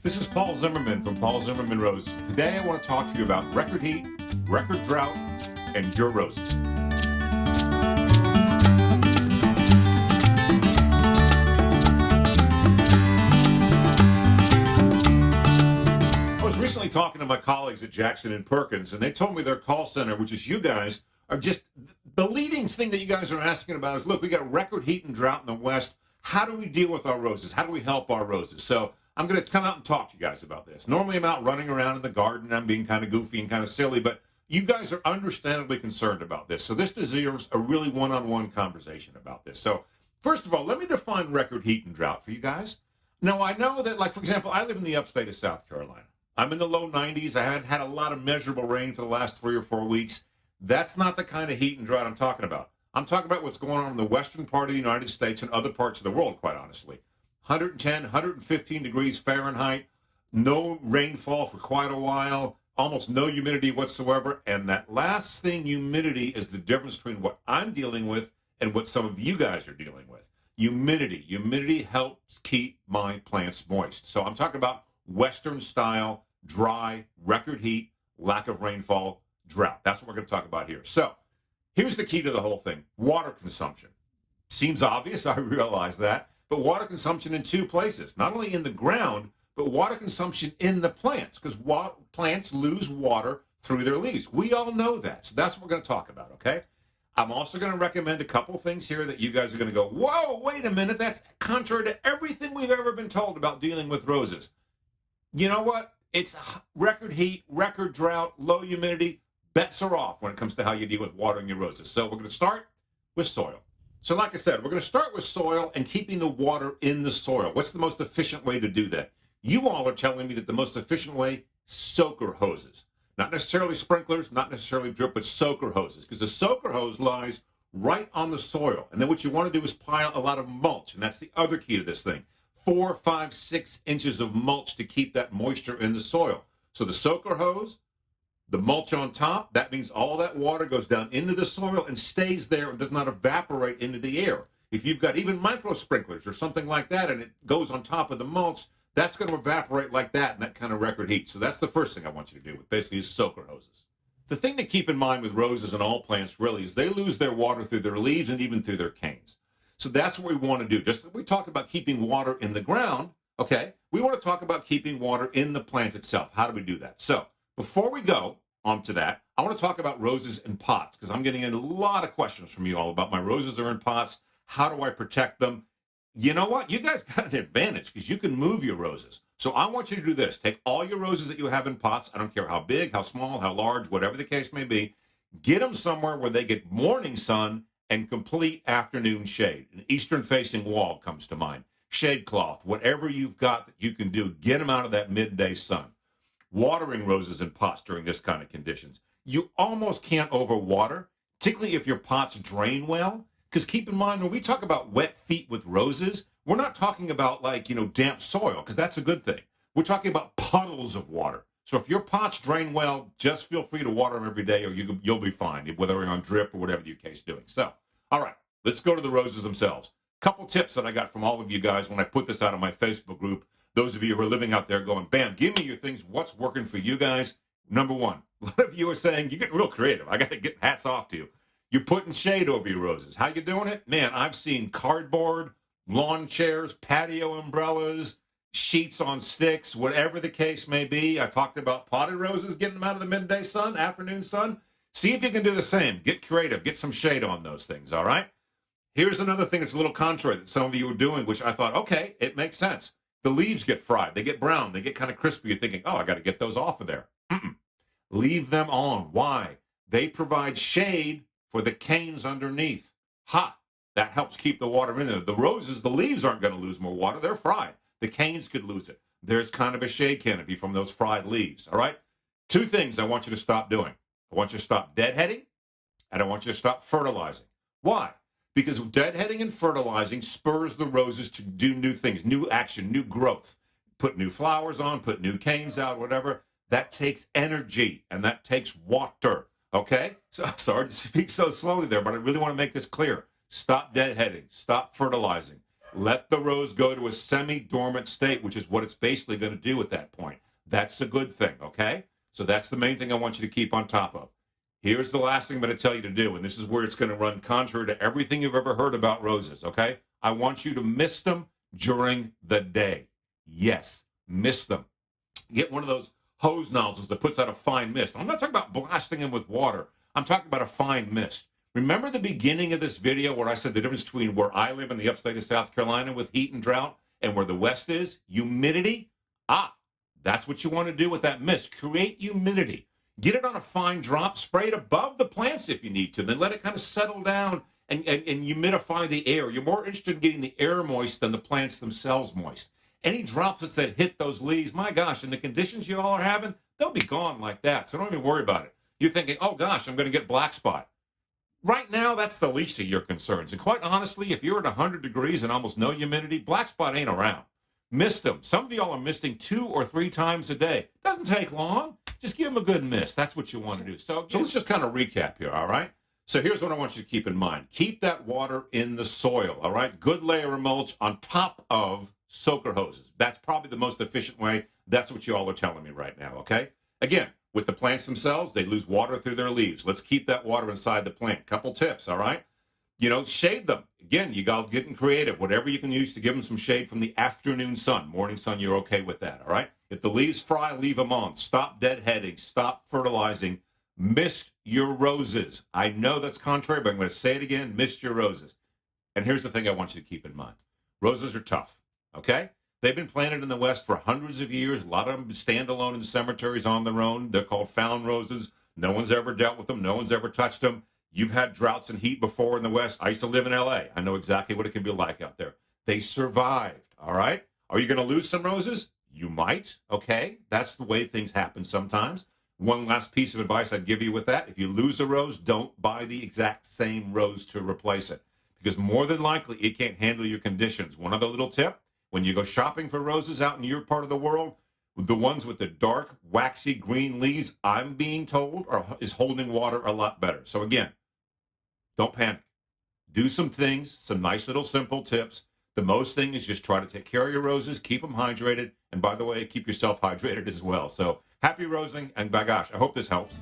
This is Paul Zimmerman from Paul Zimmerman Roses. Today I want to talk to you about record heat, record drought, and your roses. I was recently talking to my colleagues at Jackson and Perkins, and they told me their call center, which is you guys, are just the leading thing that you guys are asking about is, look, we got record heat and drought in the West. How do we deal with our roses? How do we help our roses? So I'm going to come out and talk to you guys about this. Normally I'm out running around in the garden. I'm being kind of goofy and kind of silly, but you guys are understandably concerned about this. So this deserves a really one-on-one conversation about this. So first of all, let me define record heat and drought for you guys. Now, I know that, like, for example, I live in the upstate of South Carolina. I'm in the low 90s. I haven't had a lot of measurable rain for the last 3 or 4 weeks. That's not the kind of heat and drought I'm talking about. I'm talking about what's going on in the western part of the United States and other parts of the world, quite honestly. 110, 115 degrees Fahrenheit, no rainfall for quite a while, almost no humidity whatsoever. And that last thing, humidity, is the difference between what I'm dealing with and what some of you guys are dealing with. Humidity. Humidity helps keep my plants moist. So I'm talking about Western style, dry, record heat, lack of rainfall, drought. That's what we're going to talk about here. So here's the key to the whole thing. Water consumption. Seems obvious, I realize that. But water consumption in two places, not only in the ground, but water consumption in the plants, because plants lose water through their leaves. We all know that. So that's what we're going to talk about, okay? I'm also going to recommend a couple things here that you guys are going to go, whoa, wait a minute, that's contrary to everything we've ever been told about dealing with roses. You know what? It's record heat, record drought, low humidity. Bets are off when it comes to how you deal with watering your roses. So we're going to start with soil. So like I said, we're going to start with soil and keeping the water in the soil. What's the most efficient way to do that? You all are telling me that the most efficient way, soaker hoses. Not necessarily sprinklers, not necessarily drip, but soaker hoses. Because the soaker hose lies right on the soil. And then what you want to do is pile a lot of mulch. And that's the other key to this thing. 4, 5, 6 inches of mulch to keep that moisture in the soil. So the soaker hose, the mulch on top, that means all that water goes down into the soil and stays there and does not evaporate into the air. If you've got even micro sprinklers or something like that and it goes on top of the mulch, that's going to evaporate like that in that kind of record heat. So that's the first thing I want you to do with basically is soaker hoses. The thing to keep in mind with roses and all plants really is they lose their water through their leaves and even through their canes. So that's what we want to do. Just like we talked about keeping water in the ground, okay, we want to talk about keeping water in the plant itself. How do we do that? So before we go onto that, I want to talk about roses in pots because I'm getting in a lot of questions from you all about my roses are in pots. How do I protect them? You know what? You guys got an advantage because you can move your roses. So I want you to do this. Take all your roses that you have in pots. I don't care how big, how small, how large, whatever the case may be. Get them somewhere where they get morning sun and complete afternoon shade. An eastern-facing wall comes to mind. Shade cloth, whatever you've got that you can do, get them out of that midday sun. Watering roses in pots during this kind of conditions. You almost can't overwater, particularly if your pots drain well. Because keep in mind, when we talk about wet feet with roses, we're not talking about damp soil, because that's a good thing. We're talking about puddles of water. So if your pots drain well, just feel free to water them every day or you'll be fine, whether you're on drip or whatever your case doing. So, all right, let's go to the roses themselves. Couple tips that I got from all of you guys when I put this out on my Facebook group. Those of you who are living out there going, bam, give me your things. What's working for you guys? Number one, a lot of you are saying, you get real creative. I got to get hats off to you. You're putting shade over your roses. How you doing it? Man, I've seen cardboard, lawn chairs, patio umbrellas, sheets on sticks, whatever the case may be. I talked about potted roses, getting them out of the midday sun, afternoon sun. See if you can do the same. Get creative. Get some shade on those things, all right? Here's another thing that's a little contrary that some of you are doing, which I thought, okay, it makes sense. The leaves get fried. They get brown. They get kind of crispy. You're thinking, oh, I got to get those off of there. Leave them on. Why? They provide shade for the canes underneath. That helps keep the water in there. The roses, the leaves aren't going to lose more water. They're fried. The canes could lose it. There's kind of a shade canopy from those fried leaves, all right? 2 things I want you to stop doing. I want you to stop deadheading, and I want you to stop fertilizing. Why? Because deadheading and fertilizing spurs the roses to do new things, new action, new growth. Put new flowers on, put new canes out, whatever. That takes energy, and that takes water, okay? So sorry to speak so slowly there, but I really want to make this clear. Stop deadheading. Stop fertilizing. Let the rose go to a semi-dormant state, which is what it's basically going to do at that point. That's a good thing, okay? So that's the main thing I want you to keep on top of. Here's the last thing I'm going to tell you to do, and this is where it's going to run contrary to everything you've ever heard about roses, okay? I want you to mist them during the day. Yes, mist them. Get one of those hose nozzles that puts out a fine mist. I'm not talking about blasting them with water. I'm talking about a fine mist. Remember the beginning of this video where I said the difference between where I live in the upstate of South Carolina with heat and drought and where the West is? Humidity? That's what you want to do with that mist. Create humidity. Get it on a fine drop. Spray it above the plants if you need to. Then let it kind of settle down and humidify the air. You're more interested in getting the air moist than the plants themselves moist. Any droplets that hit those leaves, my gosh, in the conditions you all are having, they'll be gone like that. So don't even worry about it. You're thinking, oh gosh, I'm going to get black spot. Right now, that's the least of your concerns. And quite honestly, if you're at 100 degrees and almost no humidity, black spot ain't around. Mist them. Some of y'all are misting 2 or 3 times a day. Doesn't take long. Just give them a good mist. That's what you want to do. So let's just kind of recap here, all right? So here's what I want you to keep in mind. Keep that water in the soil, all right? Good layer of mulch on top of soaker hoses. That's probably the most efficient way. That's what you all are telling me right now, okay? Again, with the plants themselves, they lose water through their leaves. Let's keep that water inside the plant. Couple tips, all right? Shade them. Again, you got getting creative. Whatever you can use to give them some shade from the afternoon sun. Morning sun, you're okay with that, all right? If the leaves fry, leave them on. Stop deadheading. Stop fertilizing. Mist your roses. I know that's contrary, but I'm going to say it again. Mist your roses. And here's the thing I want you to keep in mind. Roses are tough, okay? They've been planted in the West for hundreds of years. A lot of them stand alone in the cemeteries on their own. They're called found roses. No one's ever dealt with them. No one's ever touched them. You've had droughts and heat before in the West. I used to live in L.A. I know exactly what it can be like out there. They survived, all right? Are you going to lose some roses? You might, okay? That's the way things happen sometimes. One last piece of advice I'd give you with that. If you lose a rose, don't buy the exact same rose to replace it because more than likely it can't handle your conditions. One other little tip, when you go shopping for roses out in your part of the world, the ones with the dark, waxy green leaves, I'm being told, is holding water a lot better. So again, don't panic. Do some things, some nice little simple tips. The most thing is just try to take care of your roses, keep them hydrated, and by the way, keep yourself hydrated as well. So happy rosing, and by gosh, I hope this helps.